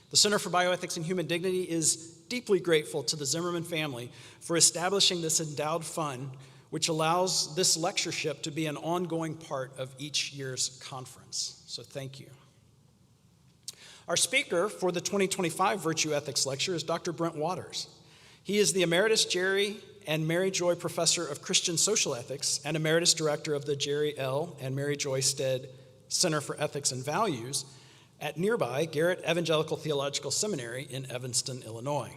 The Center for Bioethics and Human Dignity is deeply grateful to the Zimmerman family for establishing this endowed fund, which allows this lectureship to be an ongoing part of each year's conference. So thank you. Our speaker for the 2025 Virtue Ethics Lecture is Dr. Brent Waters. He is the Emeritus Jerry and Mary Joy Professor of Christian Social Ethics and Emeritus Director of the Jerry L. and Mary Joy Stead Center for Ethics and Values at nearby Garrett Evangelical Theological Seminary in Evanston, Illinois.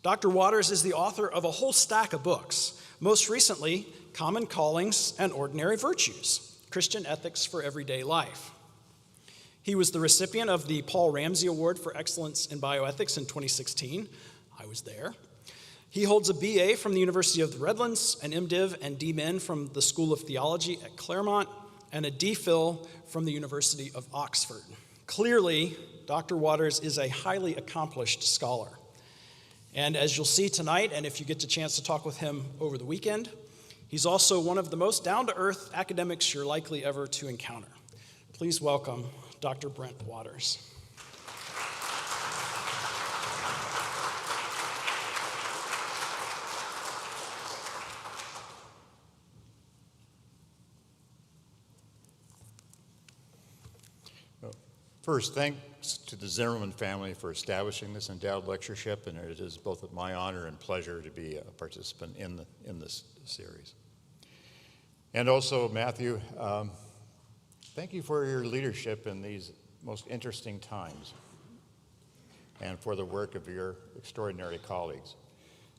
Dr. Waters is the author of a whole stack of books, most recently, Common Callings and Ordinary Virtues, Christian Ethics for Everyday Life. He was the recipient of the Paul Ramsey Award for Excellence in Bioethics in 2016. I was there. He holds a BA from the University of the Redlands, an MDiv and DMin from the School of Theology at Claremont, and a DPhil from the University of Oxford. Clearly, Dr. Waters is a highly accomplished scholar. And as you'll see tonight, and if you get the chance to talk with him over the weekend, he's also one of the most down-to-earth academics you're likely ever to encounter. Please welcome Dr. Brent Waters. First, thanks to the Zimmerman family for establishing this endowed lectureship, and it is both my honor and pleasure to be a participant in this series. And also, Matthew, thank you for your leadership in these most interesting times, and for the work of your extraordinary colleagues,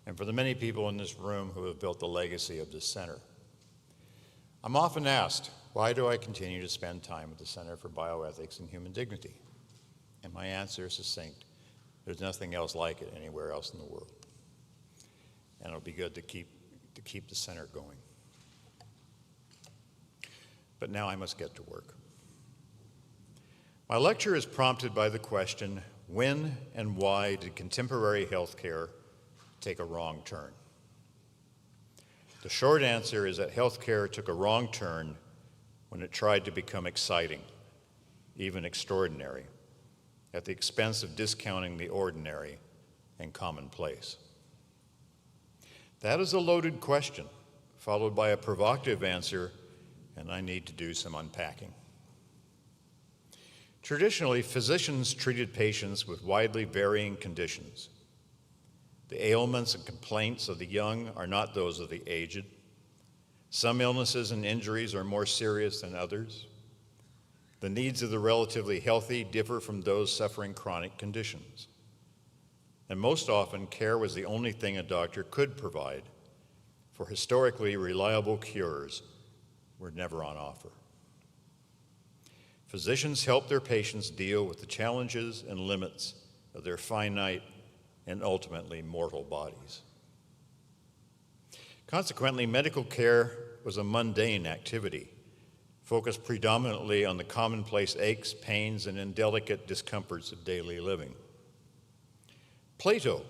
and for the many people in this room who have built the legacy of this center. I'm often asked, why do I continue to spend time at the Center for Bioethics and Human Dignity? And my answer is succinct. There's nothing else like it anywhere else in the world. And it'll be good to keep the center going. But now I must get to work. My lecture is prompted by the question, when and why did contemporary healthcare take a wrong turn? The short answer is that healthcare took a wrong turn when it tried to become exciting, even extraordinary, at the expense of discounting the ordinary and commonplace. That is a loaded question, followed by a provocative answer, and I need to do some unpacking. Traditionally, physicians treated patients with widely varying conditions. The ailments and complaints of the young are not those of the aged. Some illnesses and injuries are more serious than others. The needs of the relatively healthy differ from those suffering chronic conditions. And most often, care was the only thing a doctor could provide, for historically reliable cures were never on offer. Physicians helped their patients deal with the challenges and limits of their finite and ultimately mortal bodies. Consequently, medical care was a mundane activity, focused predominantly on the commonplace aches, pains, and indelicate discomforts of daily living. Plato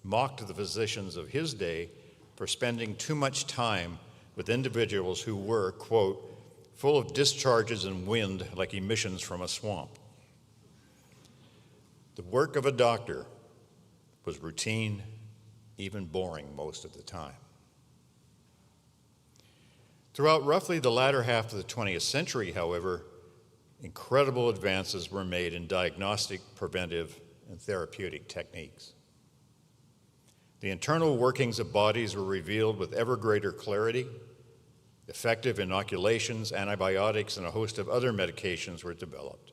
mocked the physicians of his day for spending too much time with individuals who were, quote, full of discharges and wind like emissions from a swamp. The work of a doctor was routine, even boring most of the time. Throughout roughly the latter half of the 20th century, however, incredible advances were made in diagnostic, preventive, and therapeutic techniques. The internal workings of bodies were revealed with ever greater clarity. Effective inoculations, antibiotics, and a host of other medications were developed.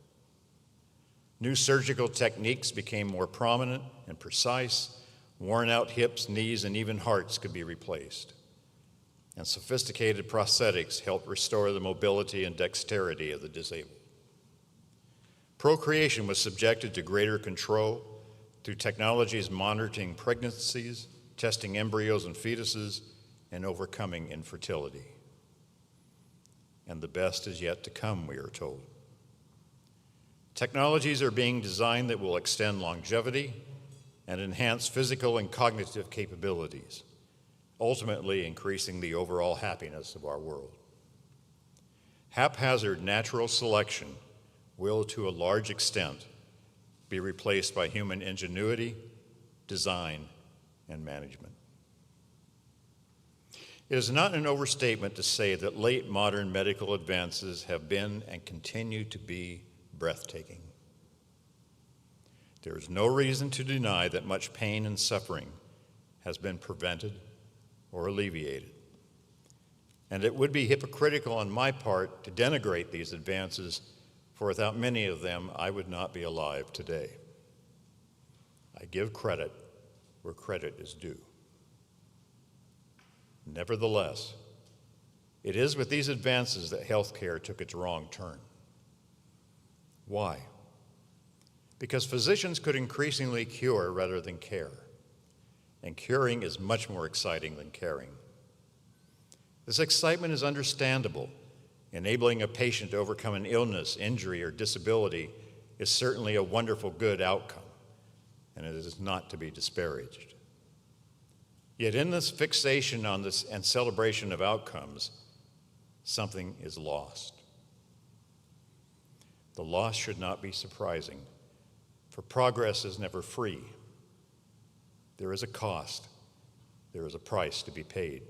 New surgical techniques became more prominent and precise. Worn-out hips, knees, and even hearts could be replaced. And sophisticated prosthetics helped restore the mobility and dexterity of the disabled. Procreation was subjected to greater control through technologies monitoring pregnancies, testing embryos and fetuses, and overcoming infertility. And the best is yet to come, we are told. Technologies are being designed that will extend longevity and enhance physical and cognitive capabilities, ultimately increasing the overall happiness of our world. Haphazard natural selection will, to a large extent, be replaced by human ingenuity, design, and management. It is not an overstatement to say that late modern medical advances have been and continue to be breathtaking. There is no reason to deny that much pain and suffering has been prevented or alleviated. And it would be hypocritical on my part to denigrate these advances, for without many of them, I would not be alive today. I give credit where credit is due. Nevertheless, it is with these advances that healthcare took its wrong turn. Why? Because physicians could increasingly cure rather than care, and curing is much more exciting than caring. This excitement is understandable. Enabling a patient to overcome an illness, injury, or disability is certainly a wonderful good outcome, and it is not to be disparaged. Yet in this fixation on this and celebration of outcomes, something is lost. The loss should not be surprising, for progress is never free. There is a cost. There is a price to be paid.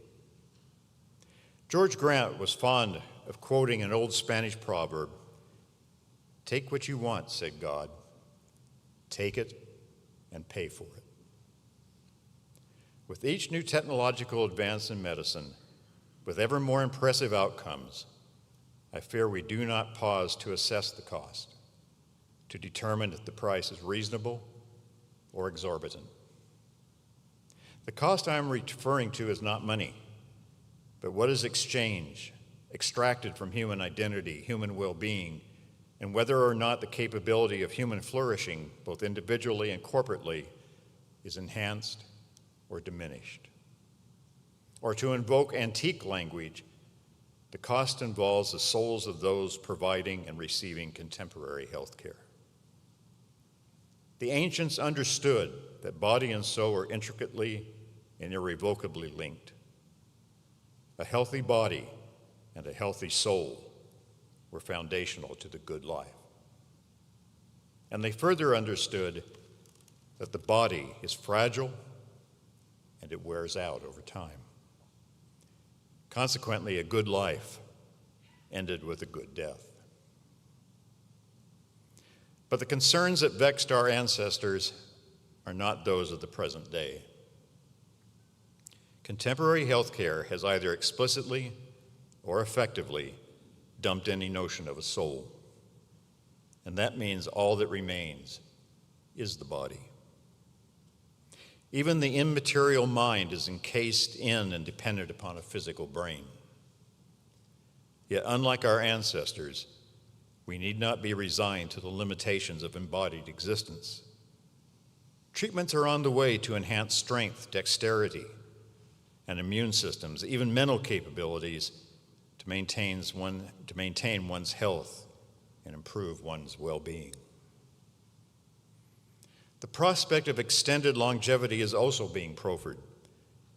George Grant was fond of quoting an old Spanish proverb, "Take what you want," said God. "Take it and pay for it." With each new technological advance in medicine, with ever more impressive outcomes, I fear we do not pause to assess the cost, to determine if the price is reasonable or exorbitant. The cost I am referring to is not money, but what is extracted from human identity, human well-being, and whether or not the capability of human flourishing, both individually and corporately, is enhanced or diminished. Or to invoke antique language, the cost involves the souls of those providing and receiving contemporary health care. The ancients understood that body and soul are intricately and irrevocably linked. A healthy body and a healthy soul were foundational to the good life. And they further understood that the body is fragile and it wears out over time. Consequently, a good life ended with a good death. But the concerns that vexed our ancestors are not those of the present day. Contemporary healthcare has either explicitly or effectively dumped any notion of a soul, and that means all that remains is the body. Even the immaterial mind is encased in and dependent upon a physical brain. Yet, unlike our ancestors, we need not be resigned to the limitations of embodied existence. Treatments are on the way to enhance strength, dexterity, and immune systems, even mental capabilities, to maintain one's health and improve one's well-being. The prospect of extended longevity is also being proffered,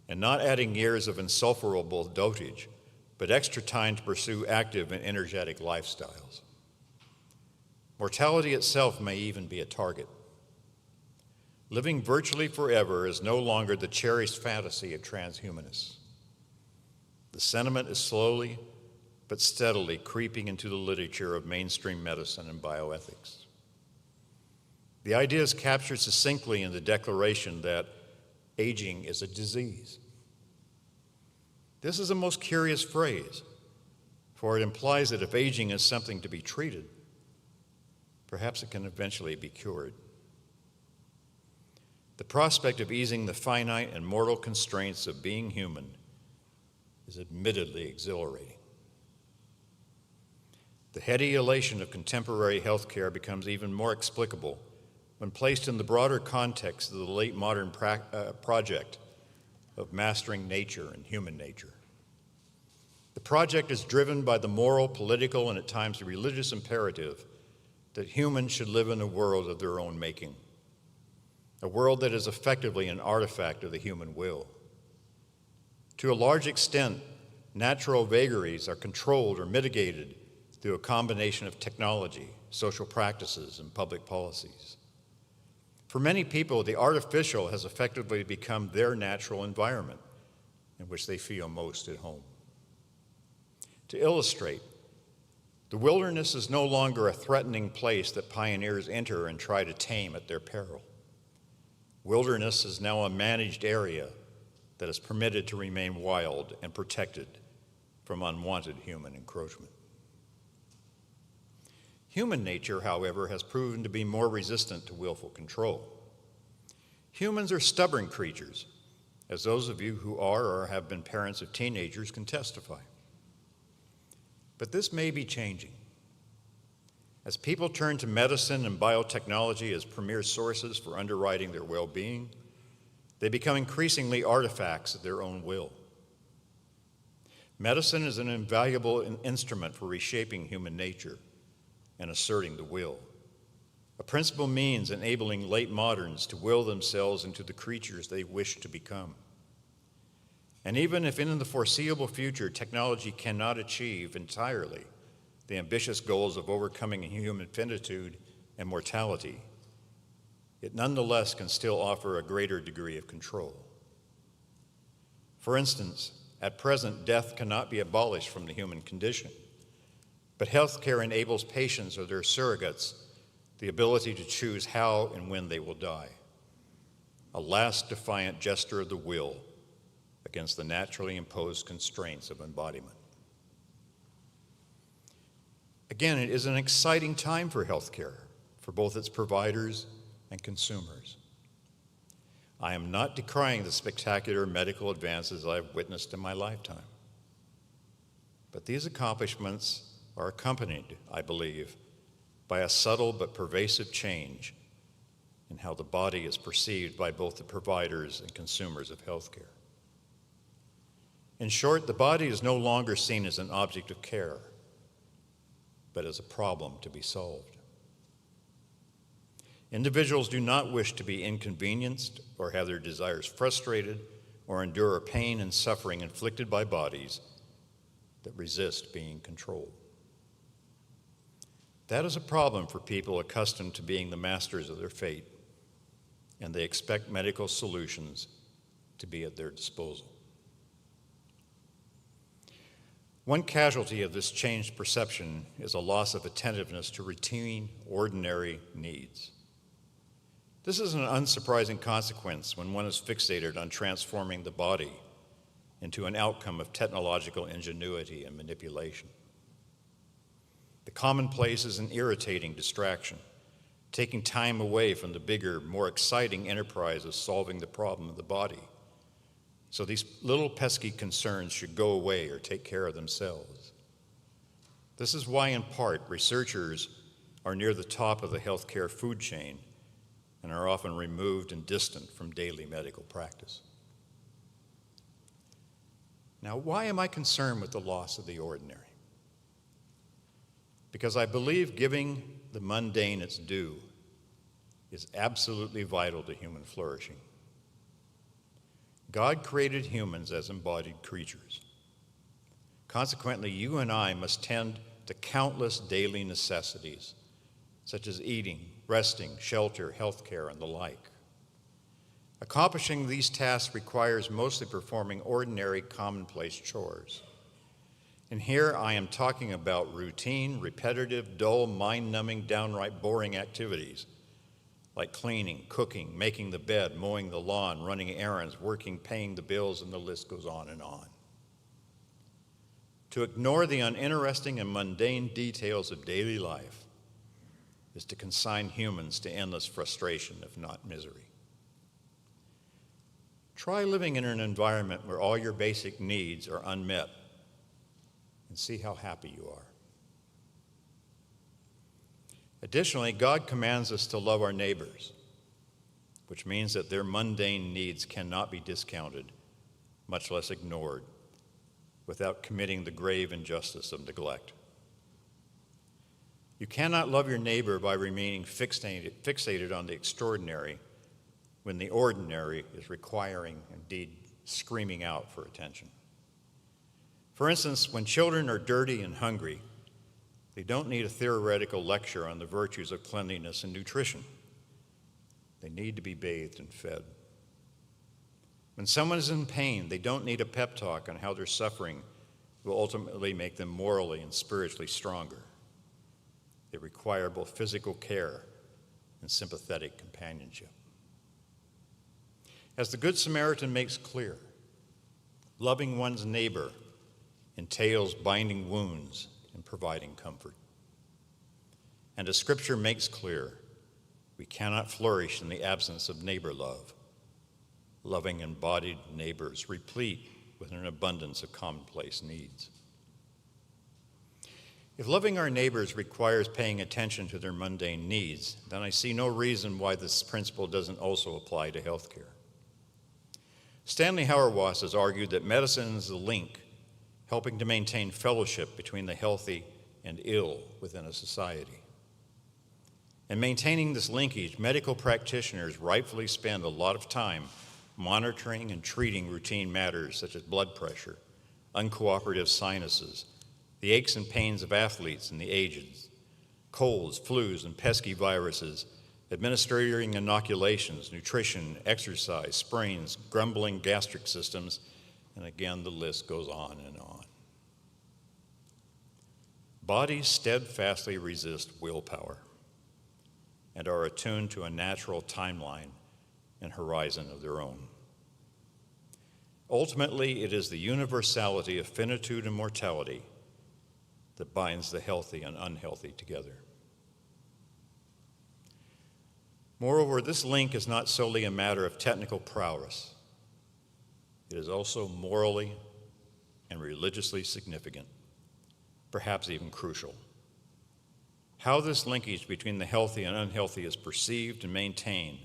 and not adding years of insufferable dotage, but extra time to pursue active and energetic lifestyles. Mortality itself may even be a target. Living virtually forever is no longer the cherished fantasy of transhumanists. The sentiment is slowly but steadily creeping into the literature of mainstream medicine and bioethics. The idea is captured succinctly in the declaration that aging is a disease. This is a most curious phrase, for it implies that if aging is something to be treated, perhaps it can eventually be cured. The prospect of easing the finite and mortal constraints of being human is admittedly exhilarating. The heady elation of contemporary healthcare becomes even more explicable when placed in the broader context of the late modern project of mastering nature and human nature. The project is driven by the moral, political, and at times religious imperative that humans should live in a world of their own making, a world that is effectively an artifact of the human will. To a large extent, natural vagaries are controlled or mitigated through a combination of technology, social practices, and public policies. For many people, the artificial has effectively become their natural environment in which they feel most at home. To illustrate, the wilderness is no longer a threatening place that pioneers enter and try to tame at their peril. Wilderness is now a managed area that is permitted to remain wild and protected from unwanted human encroachment. Human nature, however, has proven to be more resistant to willful control. Humans are stubborn creatures, as those of you who are or have been parents of teenagers can testify. But this may be changing. As people turn to medicine and biotechnology as premier sources for underwriting their well-being, they become increasingly artifacts of their own will. Medicine is an invaluable instrument for reshaping human nature and asserting the will, a principal means enabling late moderns to will themselves into the creatures they wish to become. And even if in the foreseeable future technology cannot achieve entirely the ambitious goals of overcoming human finitude and mortality, it nonetheless can still offer a greater degree of control. For instance, at present, death cannot be abolished from the human condition, but healthcare enables patients or their surrogates the ability to choose how and when they will die, a last defiant gesture of the will against the naturally imposed constraints of embodiment. Again, it is an exciting time for healthcare, for both its providers and consumers. I am not decrying the spectacular medical advances I have witnessed in my lifetime, but these accomplishments are accompanied, I believe, by a subtle but pervasive change in how the body is perceived by both the providers and consumers of healthcare. In short, the body is no longer seen as an object of care, but as a problem to be solved. Individuals do not wish to be inconvenienced or have their desires frustrated or endure pain and suffering inflicted by bodies that resist being controlled. That is a problem for people accustomed to being the masters of their fate, and they expect medical solutions to be at their disposal. One casualty of this changed perception is a loss of attentiveness to routine, ordinary needs. This is an unsurprising consequence when one is fixated on transforming the body into an outcome of technological ingenuity and manipulation. The commonplace is an irritating distraction, taking time away from the bigger, more exciting enterprise of solving the problem of the body. So these little pesky concerns should go away or take care of themselves. This is why, in part, researchers are near the top of the healthcare food chain and are often removed and distant from daily medical practice. Now, why am I concerned with the loss of the ordinary? Because I believe giving the mundane its due is absolutely vital to human flourishing. God created humans as embodied creatures. Consequently, you and I must tend to countless daily necessities, such as eating, resting, shelter, healthcare, and the like. Accomplishing these tasks requires mostly performing ordinary, commonplace chores. And here I am talking about routine, repetitive, dull, mind-numbing, downright boring activities like cleaning, cooking, making the bed, mowing the lawn, running errands, working, paying the bills, and the list goes on and on. To ignore the uninteresting and mundane details of daily life is to consign humans to endless frustration, if not misery. Try living in an environment where all your basic needs are unmet and see how happy you are. Additionally, God commands us to love our neighbors, which means that their mundane needs cannot be discounted, much less ignored, without committing the grave injustice of neglect. You cannot love your neighbor by remaining fixated on the extraordinary when the ordinary is requiring, indeed screaming out for attention. For instance, when children are dirty and hungry, they don't need a theoretical lecture on the virtues of cleanliness and nutrition. They need to be bathed and fed. When someone is in pain, they don't need a pep talk on how their suffering will ultimately make them morally and spiritually stronger. They require both physical care and sympathetic companionship. As the Good Samaritan makes clear, loving one's neighbor entails binding wounds and providing comfort. And as Scripture makes clear, we cannot flourish in the absence of neighbor love. Loving embodied neighbors replete with an abundance of commonplace needs. If loving our neighbors requires paying attention to their mundane needs, then I see no reason why this principle doesn't also apply to healthcare. Stanley Hauerwas has argued that medicine is the link helping to maintain fellowship between the healthy and ill within a society. In maintaining this linkage, medical practitioners rightfully spend a lot of time monitoring and treating routine matters such as blood pressure, uncooperative sinuses, the aches and pains of athletes and the aged, colds, flus, and pesky viruses, administering inoculations, nutrition, exercise, sprains, grumbling gastric systems, and again, the list goes on and on. Bodies steadfastly resist willpower and are attuned to a natural timeline and horizon of their own. Ultimately, it is the universality of finitude and mortality that binds the healthy and unhealthy together. Moreover, this link is not solely a matter of technical prowess. It is also morally and religiously significant, perhaps even crucial. How this linkage between the healthy and unhealthy is perceived and maintained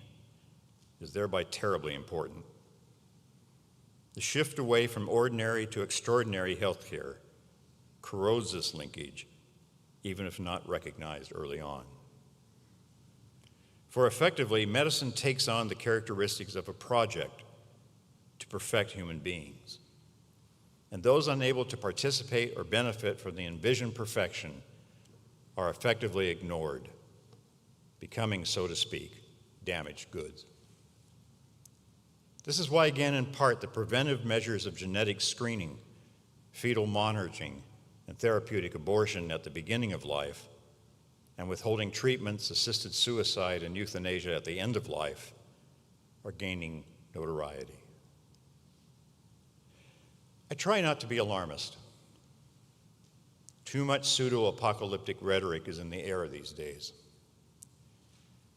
is thereby terribly important. The shift away from ordinary to extraordinary health care corrodes this linkage, even if not recognized early on. For effectively, medicine takes on the characteristics of a project to perfect human beings. And those unable to participate or benefit from the envisioned perfection are effectively ignored, becoming, so to speak, damaged goods. This is why, again, in part, the preventive measures of genetic screening, fetal monitoring, and therapeutic abortion at the beginning of life, and withholding treatments, assisted suicide, and euthanasia at the end of life are gaining notoriety. I try not to be alarmist. Too much pseudo-apocalyptic rhetoric is in the air these days.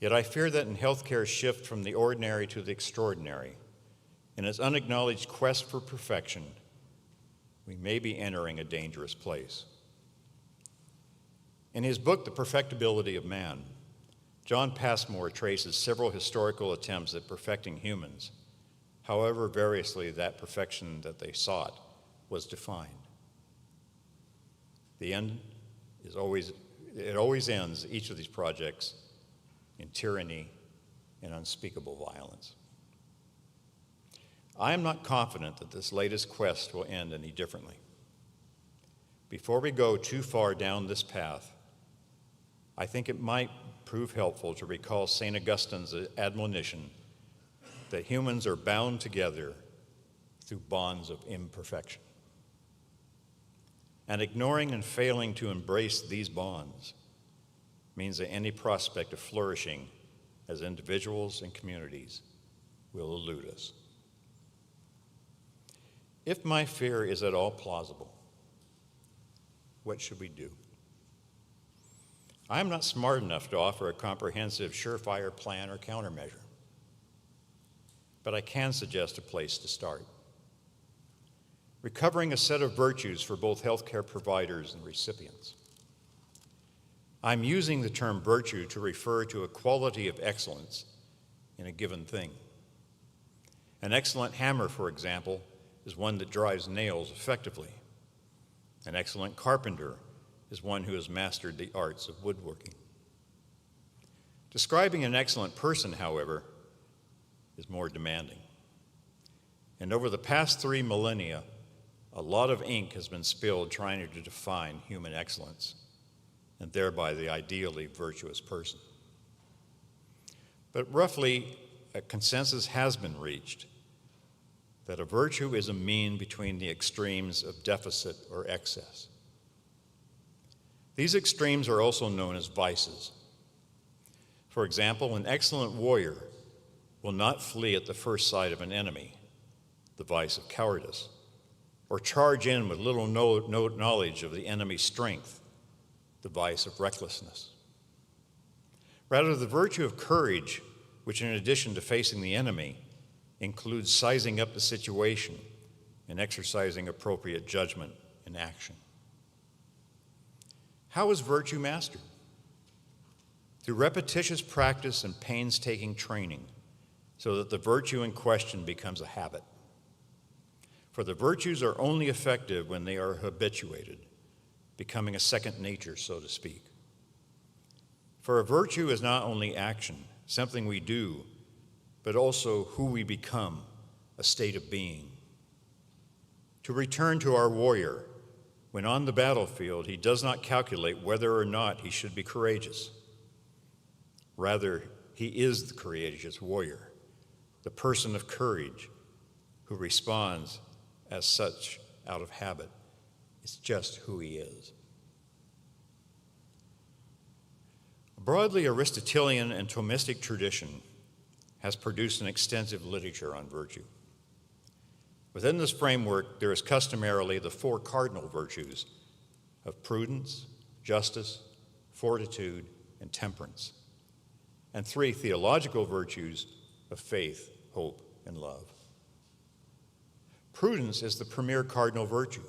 Yet I fear that in healthcare's shift from the ordinary to the extraordinary, in its unacknowledged quest for perfection, we may be entering a dangerous place. In his book, The Perfectibility of Man, John Passmore traces several historical attempts at perfecting humans, however variously that perfection that they sought was defined. The end is always ends, each of these projects, in tyranny and unspeakable violence. I am not confident that this latest quest will end any differently. Before we go too far down this path, I think it might prove helpful to recall St. Augustine's admonition that humans are bound together through bonds of imperfection. And ignoring and failing to embrace these bonds means that any prospect of flourishing as individuals and communities will elude us. If my fear is at all plausible, what should we do? I am not smart enough to offer a comprehensive, surefire plan or countermeasure, but I can suggest a place to start. Recovering a set of virtues for both healthcare providers and recipients. I'm using the term virtue to refer to a quality of excellence in a given thing. An excellent hammer, for example, is one that drives nails effectively. An excellent carpenter is one who has mastered the arts of woodworking. Describing an excellent person, however, is more demanding. And over the past 3 millennia, a lot of ink has been spilled trying to define human excellence, and thereby the ideally virtuous person. But roughly, a consensus has been reached that a virtue is a mean between the extremes of deficit or excess. These extremes are also known as vices. For example, an excellent warrior will not flee at the first sight of an enemy, the vice of cowardice, or charge in with little knowledge of the enemy's strength, the vice of recklessness. Rather, the virtue of courage, which in addition to facing the enemy, includes sizing up the situation and exercising appropriate judgment and action. How is virtue mastered? Through repetitious practice and painstaking training, so that the virtue in question becomes a habit. For the virtues are only effective when they are habituated, becoming a second nature, so to speak. For a virtue is not only action, something we do, but also who we become, a state of being. To return to our warrior, when on the battlefield, he does not calculate whether or not he should be courageous. Rather, he is the courageous warrior, the person of courage who responds as such out of habit. It's just who he is. A broadly Aristotelian and Thomistic tradition has produced an extensive literature on virtue. Within this framework, there is customarily the four cardinal virtues of prudence, justice, fortitude, and temperance, and three theological virtues of faith, hope, and love. Prudence is the premier cardinal virtue,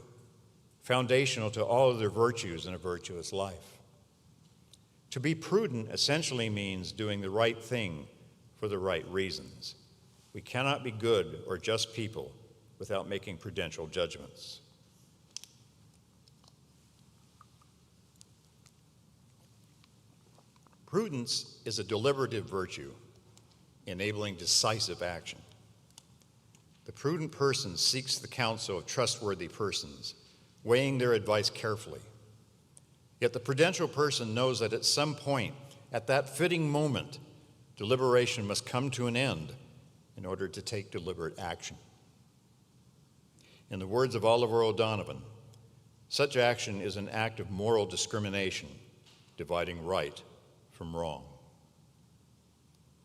foundational to all other virtues in a virtuous life. To be prudent essentially means doing the right thing for the right reasons. We cannot be good or just people without making prudential judgments. Prudence is a deliberative virtue, enabling decisive action. The prudent person seeks the counsel of trustworthy persons, weighing their advice carefully. Yet the prudential person knows that at some point, at that fitting moment, deliberation must come to an end in order to take deliberate action. In the words of Oliver O'Donovan, such action is an act of moral discrimination, dividing right from wrong.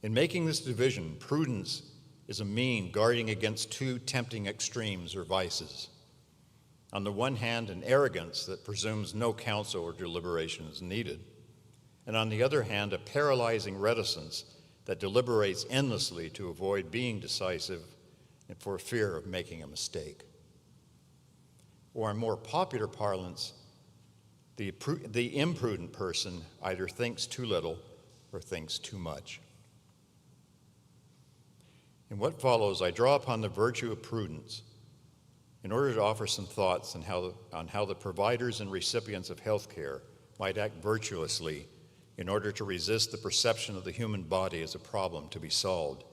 In making this division, prudence is a mean guarding against two tempting extremes or vices. On the one hand, an arrogance that presumes no counsel or deliberation is needed, and on the other hand, a paralyzing reticence that deliberates endlessly to avoid being decisive and for fear of making a mistake. Or in more popular parlance, the imprudent person either thinks too little or thinks too much. In what follows, I draw upon the virtue of prudence in order to offer some thoughts on how the providers and recipients of health care might act virtuously in order to resist the perception of the human body as a problem to be solved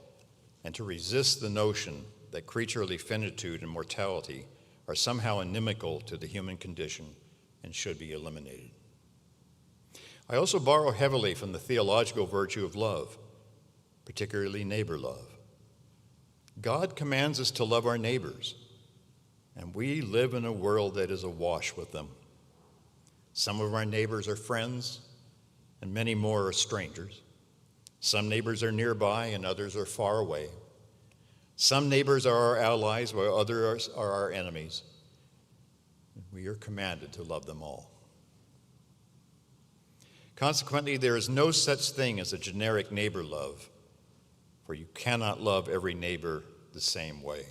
and to resist the notion that creaturely finitude and mortality are somehow inimical to the human condition and should be eliminated. I also borrow heavily from the theological virtue of love, particularly neighbor love. God commands us to love our neighbors, and we live in a world that is awash with them. Some of our neighbors are friends, and many more are strangers. Some neighbors are nearby, and others are far away. Some neighbors are our allies, while others are our enemies. We are commanded to love them all. Consequently, there is no such thing as a generic neighbor love, for you cannot love every neighbor the same way.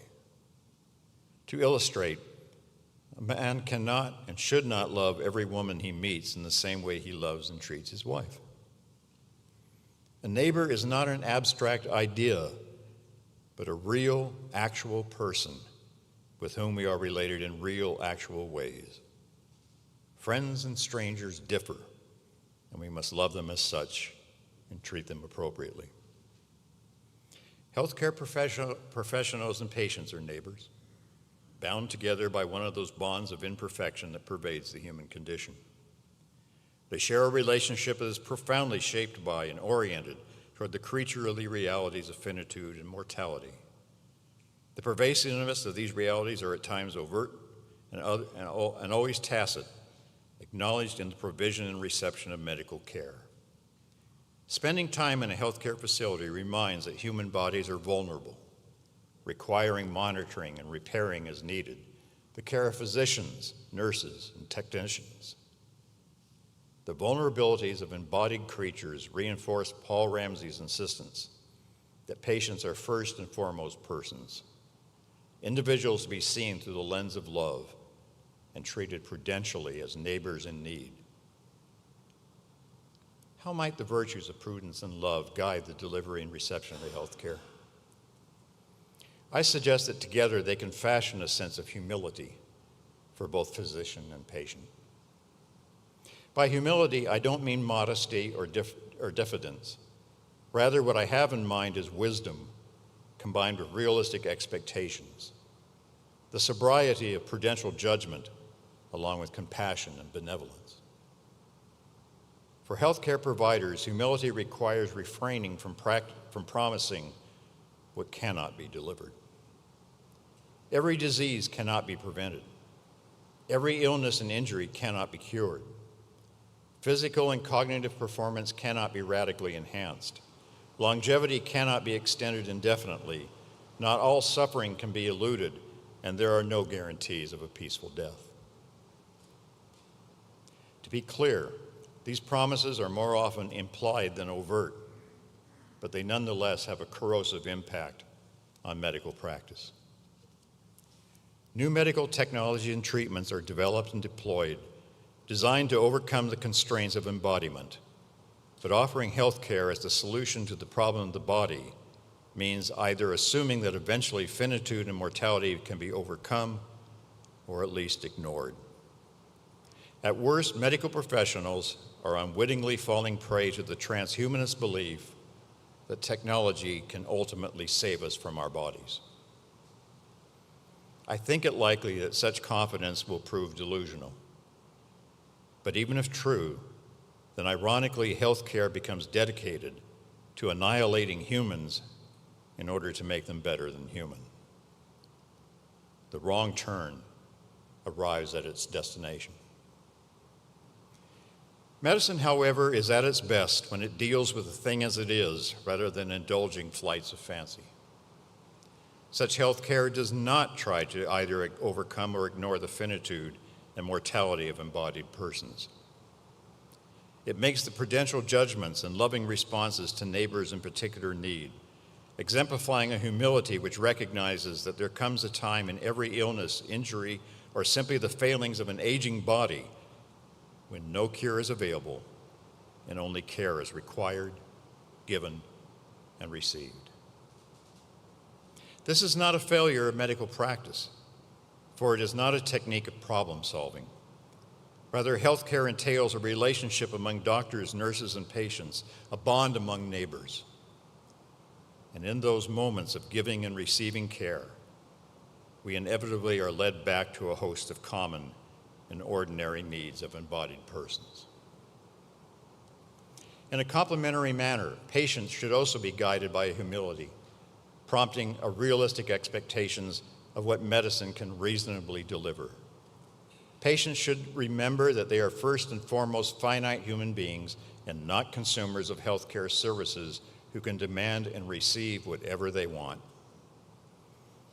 To illustrate, a man cannot and should not love every woman he meets in the same way he loves and treats his wife. A neighbor is not an abstract idea, but a real, actual person with whom we are related in real, actual ways. Friends and strangers differ, and we must love them as such and treat them appropriately. Healthcare professionals and patients are neighbors, bound together by one of those bonds of imperfection that pervades the human condition. They share a relationship that is profoundly shaped by and oriented toward the creaturely realities of finitude and mortality. The pervasiveness of these realities are at times overt and always tacit, acknowledged in the provision and reception of medical care. Spending time in a healthcare facility reminds that human bodies are vulnerable, requiring monitoring and repairing as needed, the care of physicians, nurses, and technicians. The vulnerabilities of embodied creatures reinforce Paul Ramsey's insistence that patients are first and foremost persons, individuals to be seen through the lens of love and treated prudentially as neighbors in need. How might the virtues of prudence and love guide the delivery and reception of health care? I suggest that together they can fashion a sense of humility for both physician and patient. By humility, I don't mean modesty or diffidence. Rather, what I have in mind is wisdom combined with realistic expectations, the sobriety of prudential judgment along with compassion and benevolence. For healthcare providers, humility requires refraining from promising what cannot be delivered. Every disease cannot be prevented. Every illness and injury cannot be cured. Physical and cognitive performance cannot be radically enhanced. Longevity cannot be extended indefinitely. Not all suffering can be eluded, and there are no guarantees of a peaceful death. To be clear, these promises are more often implied than overt, but they nonetheless have a corrosive impact on medical practice. New medical technology and treatments are developed and deployed, designed to overcome the constraints of embodiment. But offering health care as the solution to the problem of the body means either assuming that eventually finitude and mortality can be overcome or at least ignored. At worst, medical professionals are unwittingly falling prey to the transhumanist belief that technology can ultimately save us from our bodies. I think it likely that such confidence will prove delusional. But even if true, then ironically healthcare becomes dedicated to annihilating humans in order to make them better than human. The wrong turn arrives at its destination. Medicine, however, is at its best when it deals with the thing as it is rather than indulging flights of fancy. Such health care does not try to either overcome or ignore the finitude and mortality of embodied persons. It makes the prudential judgments and loving responses to neighbors in particular need, exemplifying a humility which recognizes that there comes a time in every illness, injury, or simply the failings of an aging body when no cure is available and only care is required, given, and received. This is not a failure of medical practice, for it is not a technique of problem solving. Rather, healthcare entails a relationship among doctors, nurses, and patients, a bond among neighbors. And in those moments of giving and receiving care, we inevitably are led back to a host of common and ordinary needs of embodied persons. In a complementary manner, patients should also be guided by humility, prompting a realistic expectations of what medicine can reasonably deliver. Patients should remember that they are first and foremost finite human beings and not consumers of healthcare services who can demand and receive whatever they want.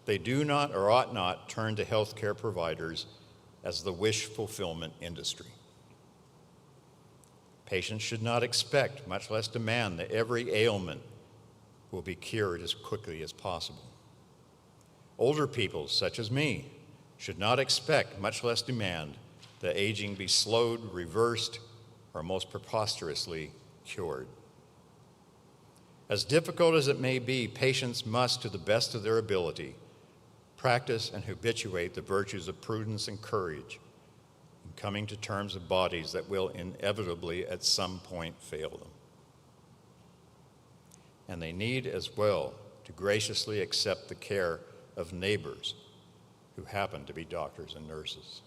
They do not or ought not turn to healthcare providers as the wish fulfillment industry. Patients should not expect, much less demand, that every ailment will be cured as quickly as possible. Older people, such as me, should not expect, much less demand, that aging be slowed, reversed, or most preposterously cured. As difficult as it may be, patients must, to the best of their ability, practice and habituate the virtues of prudence and courage in coming to terms with bodies that will inevitably at some point fail them. And they need as well to graciously accept the care of neighbors who happen to be doctors and nurses.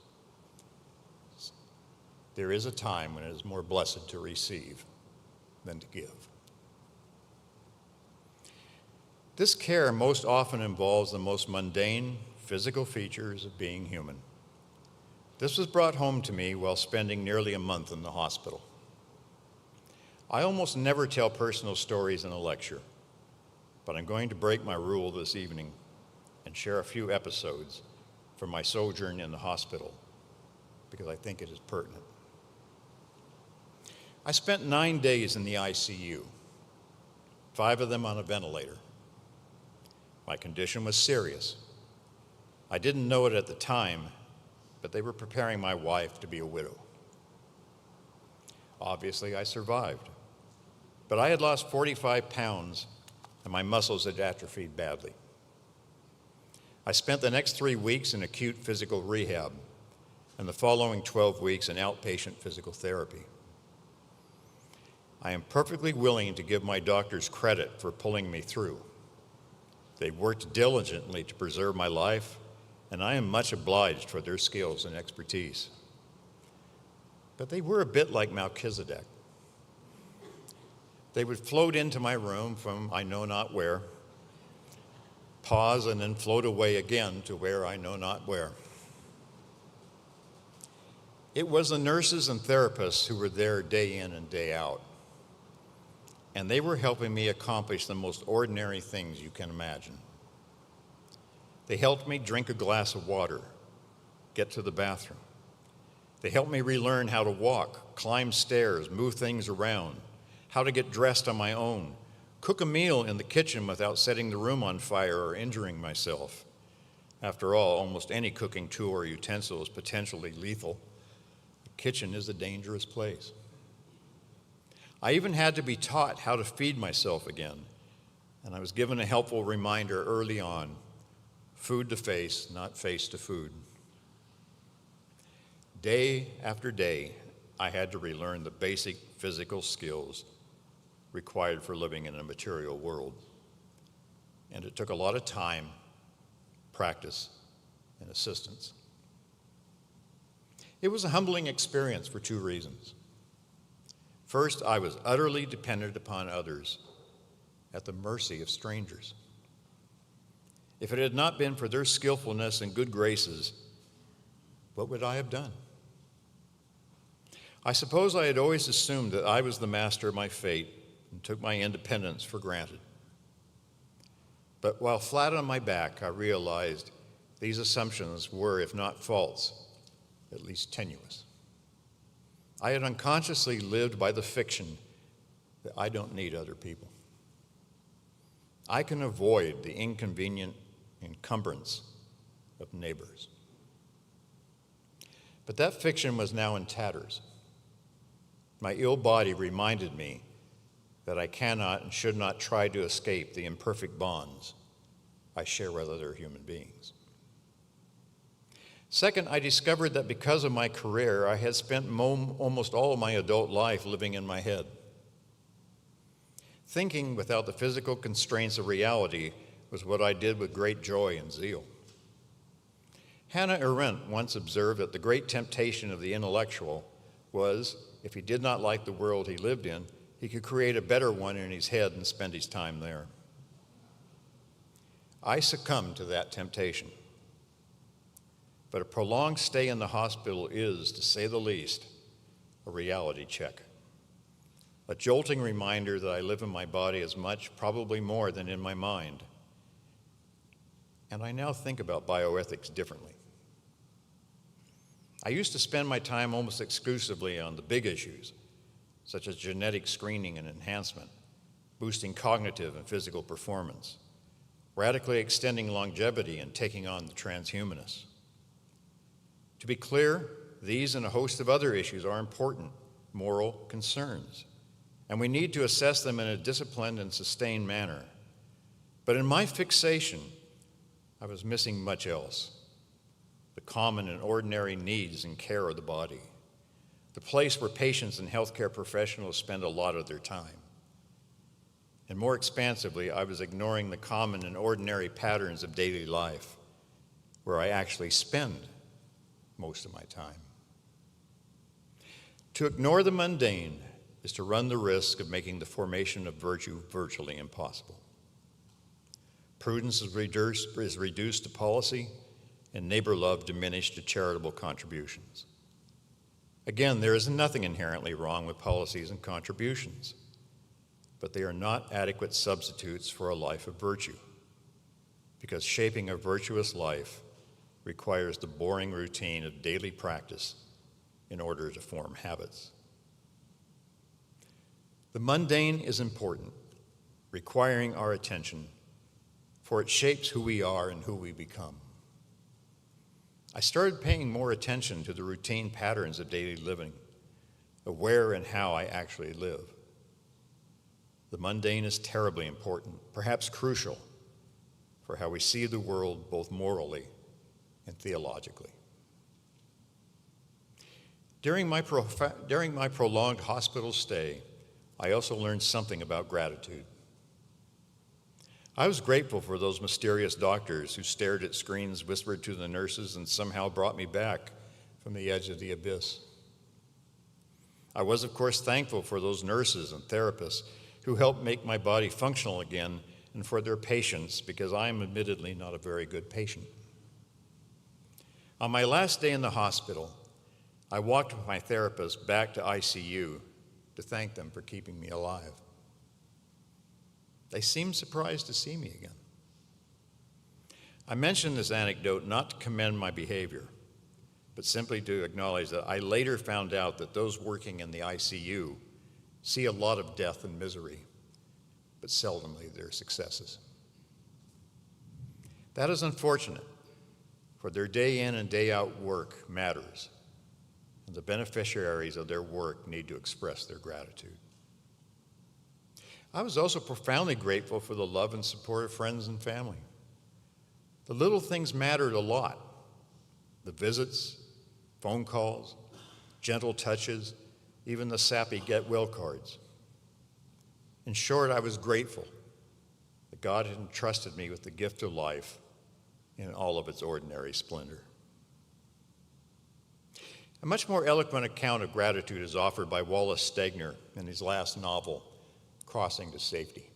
There is a time when it is more blessed to receive than to give. This care most often involves the most mundane physical features of being human. This was brought home to me while spending nearly a month in the hospital. I almost never tell personal stories in a lecture, but I'm going to break my rule this evening and share a few episodes from my sojourn in the hospital because I think it is pertinent. I spent 9 days in the ICU, 5 of them on a ventilator. My condition was serious. I didn't know it at the time, but they were preparing my wife to be a widow. Obviously, I survived, but I had lost 45 pounds and my muscles had atrophied badly. I spent the next 3 weeks in acute physical rehab and the following 12 weeks in outpatient physical therapy. I am perfectly willing to give my doctors credit for pulling me through. They worked diligently to preserve my life, and I am much obliged for their skills and expertise. But they were a bit like Melchizedek. They would float into my room from I know not where, pause, and then float away again to where I know not where. It was the nurses and therapists who were there day in and day out, and they were helping me accomplish the most ordinary things you can imagine. They helped me drink a glass of water, get to the bathroom. They helped me relearn how to walk, climb stairs, move things around, how to get dressed on my own, cook a meal in the kitchen without setting the room on fire or injuring myself. After all, almost any cooking tool or utensil is potentially lethal. The kitchen is a dangerous place. I even had to be taught how to feed myself again, and I was given a helpful reminder early on: food to face, not face to food. Day after day, I had to relearn the basic physical skills required for living in a material world. And it took a lot of time, practice, and assistance. It was a humbling experience for 2 reasons. First, I was utterly dependent upon others, at the mercy of strangers. If it had not been for their skillfulness and good graces, what would I have done? I suppose I had always assumed that I was the master of my fate and took my independence for granted. But while flat on my back, I realized these assumptions were, if not false, at least tenuous. I had unconsciously lived by the fiction that I don't need other people. I can avoid the inconvenient encumbrance of neighbors. But that fiction was now in tatters. My ill body reminded me that I cannot and should not try to escape the imperfect bonds I share with other human beings. Second, I discovered that because of my career, I had spent almost all of my adult life living in my head. Thinking without the physical constraints of reality was what I did with great joy and zeal. Hannah Arendt once observed that the great temptation of the intellectual was, if he did not like the world he lived in, he could create a better one in his head and spend his time there. I succumbed to that temptation. But a prolonged stay in the hospital is, to say the least, a reality check. A jolting reminder that I live in my body as much, probably more, than in my mind. And I now think about bioethics differently. I used to spend my time almost exclusively on the big issues, such as genetic screening and enhancement, boosting cognitive and physical performance, radically extending longevity and taking on the transhumanists. To be clear, these and a host of other issues are important moral concerns, and we need to assess them in a disciplined and sustained manner. But in my fixation, I was missing much else: the common and ordinary needs and care of the body, the place where patients and healthcare professionals spend a lot of their time. And more expansively, I was ignoring the common and ordinary patterns of daily life, where I actually spend most of my time. To ignore the mundane is to run the risk of making the formation of virtue virtually impossible. Prudence is reduced to policy, and neighbor love diminished to charitable contributions. Again, there is nothing inherently wrong with policies and contributions, but they are not adequate substitutes for a life of virtue, because shaping a virtuous life requires the boring routine of daily practice in order to form habits. The mundane is important, requiring our attention, for it shapes who we are and who we become. I started paying more attention to the routine patterns of daily living, of where and how I actually live. The mundane is terribly important, perhaps crucial, for how we see the world both morally and theologically. During my prolonged hospital stay, I also learned something about gratitude. I was grateful for those mysterious doctors who stared at screens, whispered to the nurses, and somehow brought me back from the edge of the abyss. I was, of course, thankful for those nurses and therapists who helped make my body functional again, and for their patience, because I am admittedly not a very good patient. On my last day in the hospital, I walked with my therapist back to ICU to thank them for keeping me alive. They seemed surprised to see me again. I mention this anecdote not to commend my behavior, but simply to acknowledge that I later found out that those working in the ICU see a lot of death and misery, but seldomly their successes. That is unfortunate, for their day in and day out work matters, and the beneficiaries of their work need to express their gratitude. I was also profoundly grateful for the love and support of friends and family. The little things mattered a lot. The visits, phone calls, gentle touches, even the sappy get well cards. In short, I was grateful that God had entrusted me with the gift of life in all of its ordinary splendor. A much more eloquent account of gratitude is offered by Wallace Stegner in his last novel, Crossing to Safety.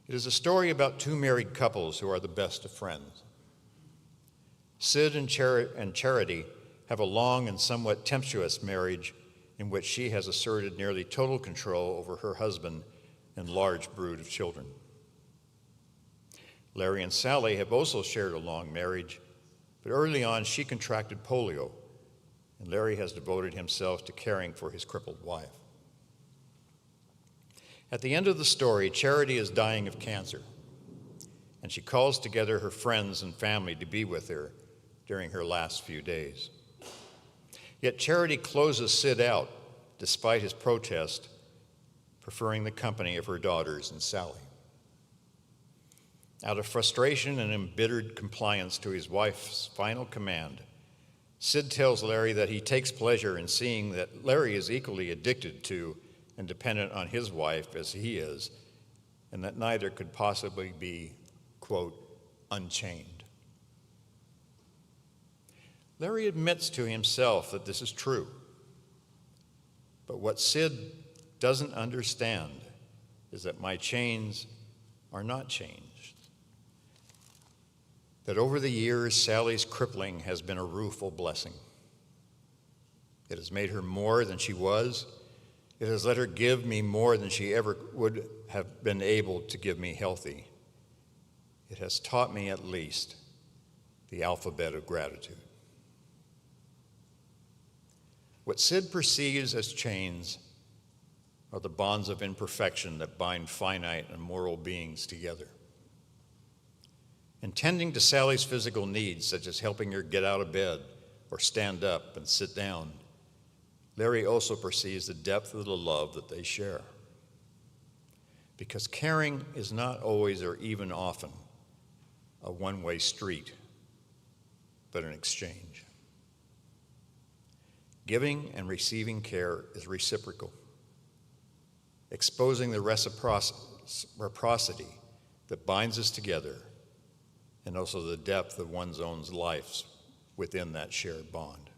It is a story about two married couples who are the best of friends. Sid and Charity have a long and somewhat tempestuous marriage in which she has asserted nearly total control over her husband and large brood of children. Larry and Sally have also shared a long marriage, but early on she contracted polio, and Larry has devoted himself to caring for his crippled wife. At the end of the story, Charity is dying of cancer, and she calls together her friends and family to be with her during her last few days. Yet Charity closes Sid out, despite his protest, preferring the company of her daughters and Sally. Out of frustration and embittered compliance to his wife's final command, Sid tells Larry that he takes pleasure in seeing that Larry is equally addicted to and dependent on his wife as he is, and that neither could possibly be, quote, unchained. Larry admits to himself that this is true. But what Sid doesn't understand is that my chains are not changed. That over the years, Sally's crippling has been a rueful blessing. It has made her more than she was. It has let her give me more than she ever would have been able to give me healthy. It has taught me at least the alphabet of gratitude. What Sid perceives as chains are the bonds of imperfection that bind finite and moral beings together. In tending to Sally's physical needs, such as helping her get out of bed or stand up and sit down, Larry also perceives the depth of the love that they share. Because caring is not always or even often a one-way street, but an exchange. Giving and receiving care is reciprocal, exposing the reciprocity that binds us together, and also the depth of one's own life within that shared bond.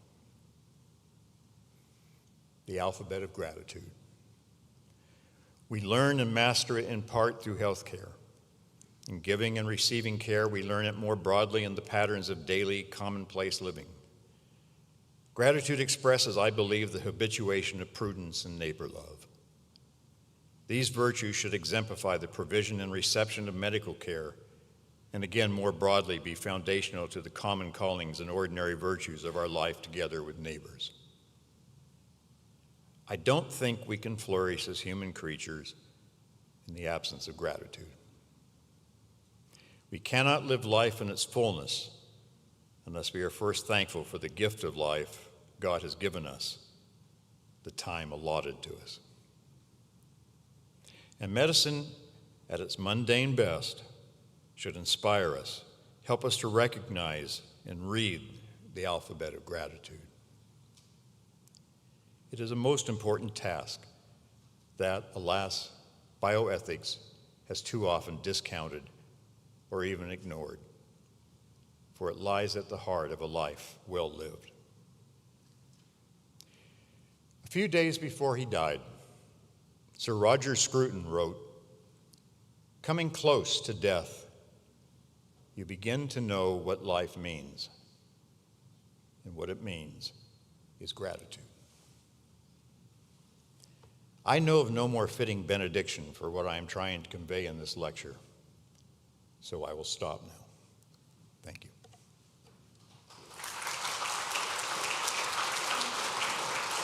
The alphabet of gratitude. We learn and master it in part through healthcare, In giving and receiving care, we learn it more broadly in the patterns of daily, commonplace living. Gratitude expresses, I believe, the habituation of prudence and neighbor love. These virtues should exemplify the provision and reception of medical care, and again, more broadly, be foundational to the common callings and ordinary virtues of our life together with neighbors. I don't think we can flourish as human creatures in the absence of gratitude. We cannot live life in its fullness unless we are first thankful for the gift of life God has given us, the time allotted to us. And medicine, at its mundane best, should inspire us, help us to recognize and read the alphabet of gratitude. It is a most important task that, alas, bioethics has too often discounted or even ignored, for it lies at the heart of a life well lived. A few days before he died, Sir Roger Scruton wrote, "Coming close to death, you begin to know what life means, and what it means is gratitude." I know of no more fitting benediction for what I am trying to convey in this lecture, so I will stop now. Thank you.